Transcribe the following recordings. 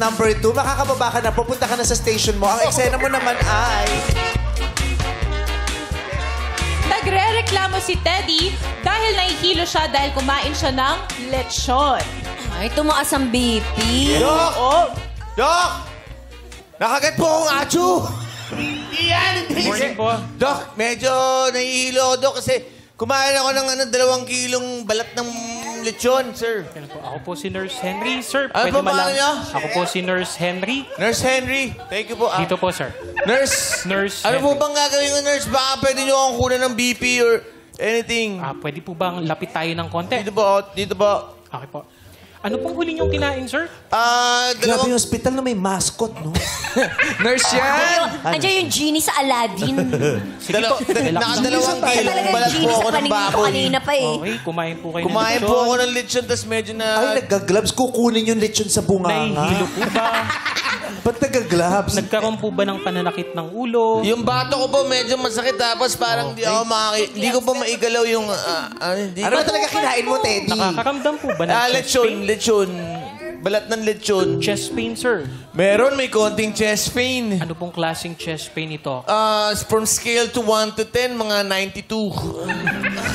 number 2. Makakababa ka na. Pupunta ka na sa station mo. Ang eksena mo naman ay... Nagre-reklamo si Teddy dahil nahihilo siya dahil kumain siya ng lechon. Ay, tumaas ang BP. Dok! Dok! Nakagat po akong atsu! Iyan! Morning po. Dok, medyo nahihilo ako, Dok, kasi kumain ako ng 2 kilong balat ng lechon, sir. Yan po. Ako po si Nurse Henry. Sir, Ano pwede po pangalan niyo? Ako po si Nurse Henry. Nurse Henry, thank you po. Dito po, sir. Nurse! Nurse Ano po Henry. bang gagawin ko, Nurse? Baka pwede niyo akong kunan ng BP or anything. Pwede po bang lapit tayo ng konti? Dito po, dito po. Okay po. Ano pong huli niyong kinain, sir? Grabe yung hospital na may mascot, no? Nurse yan! Andiyan yung genie sa Aladdin. Sige po. Relax lang. Nakadalawang kilong Talagang balat po genie ako sa ng paningin ko baboy. kanina pa eh. Okay, kumain po kayo Kumain ng po lechon. ako ng lechon, tapos medyo na... Ay, nagka-gloves. Kukunin yung lechon sa bunganga. Nahihilo po ba? Ba't nagka-gloves? Nagkaroon po ba ng pananakit ng ulo? Yung bato ko po medyo masakit, tapos parang hindi ko po maigalaw yung... Ano ba talaga kinain mo, Teddy? Nakakaramdam po ba ng chest pain? lechon. Balat ng lechon. Chest pain, sir. Meron, may konting chest pain. Ano pong klaseng chest pain ito? From scale to 1 to 10, mga 92.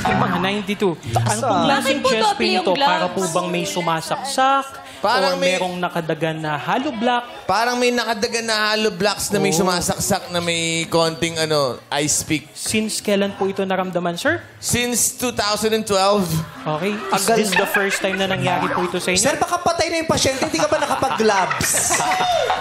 Mga 92. Ano pong klaseng Bakit po chest doble pain yung ito? Para gloves? po bang may sumasaksak? Parang or may- merong nakadagan na hollow block? Parang may nakadagan na hollow blocks na may sumasaksak na may konting ice pick. Since kailan po ito naramdaman, sir? Since 2012. Okay. Is this the first time na nangyari po ito sa inyo? Sir, baka patay na yung pasyente. Hindi ka ba nakapag-gloves?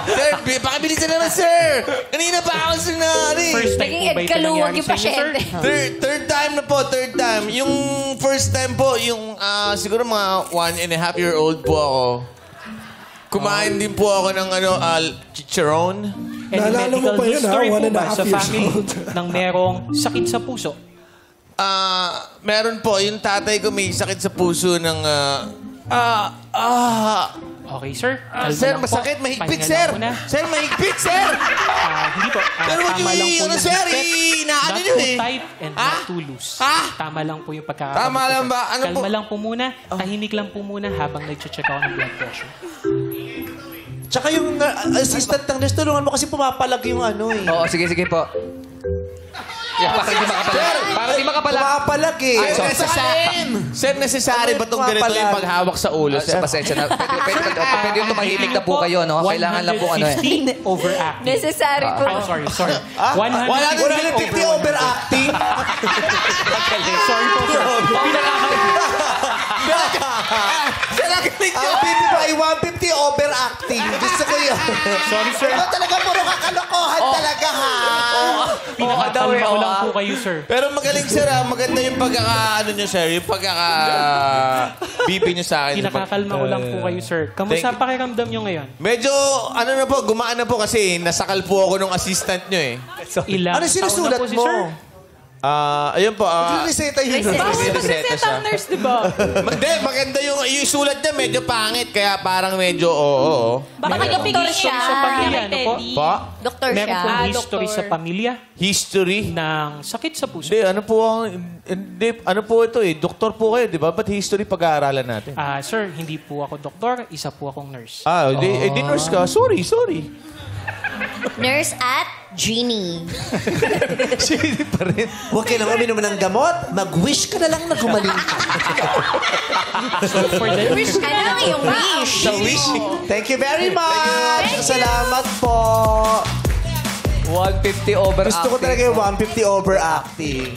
Sir, pakibilisan naman, sir! Kanina pa ako sinari. First time po ba ito Kaluwag nangyari yung sa inyo, sir? pasyente. Third time na po, third time. Yung first time po, yung siguro mga 1.5-year-old po ako. Kumain din po ako ng chicharon. Any Naalala mo medical pa yun, history ha? po 1.5 ba sa years family old. ng merong sakit sa puso? Meron po, yung tatay ko may sakit sa puso ng... Okay, sir. Kalma Sir, lang po. masakit, mahigpit, Pahinga sir! lang muna. Sir, mahigpit, sir! Hindi po. Pero wag Tama yung lang po yung sir, higpit. inaano Not yun too eh. tight and not too loose. Tama lang po yung pagkakaroon. Tama lang ba? Ano Kalma po? lang po muna. Tahimik lang po muna habang nag-check ako ng blood pressure. Tsaka yung assistant ng nurse, tulungan mo kasi pumapalag yung Oo, sige po. Yeah, para di makapalag. Para di makapalag. Pumapalag eh. Sir, necessary ba itong ganito yung paghawak sa ulo, sir? Sir, pasensya na. Pwede yung tumahimik na po kayo, no? Kailangan lang po 150 overacting. Necessary po. I'm sorry. 150 overacting. Sorry po, sir. Sir, ang galing nyo! Ang BP ba ay 150 overacting. Gusto ko yun. Sorry, sir. Ikaw talaga puro kakalokohan talaga, ha? Pinakakalma ko lang po kayo, sir. Pero magaling, sir, ha? Maganda yung sir? Yung BP nyo sa akin. Pinakakalma ko lang po kayo, sir. Kamusta pakiramdam nyo ngayon? Medyo, gumaan na po kasi nasakal po ako nung assistant nyo eh. Ilang Ano taon na sinusulat po si mo? sir? Ayun po. Reseta yun. Bakit Reseta magreseta siya. ang nurse, di ba? Hindi, maganda yung sulat niya, medyo pangit. Kaya parang medyo, oo. Baka Meron nagpigil pong siya. history sa pamilya, ano po? Teddy. Pa? Doktor Meron siya. pong history doktor. sa pamilya History? ng sakit sa puso. Hindi, ano po ito eh. Doktor po kayo, di ba? Ba't history pag-aaralan natin? Sir, hindi po ako doktor, isa po akong nurse. Di nurse ka. Sorry. Nurse at Genie. Sige pa rin. Huwag kailangan uminom ng gamot. Mag-wish ka na lang na gumaling ka. So for the Wish ka na lang yung wish. Sa wish. Thank you very much. Salamat po. 150 overacting. Gusto ko talaga yung 150 overacting.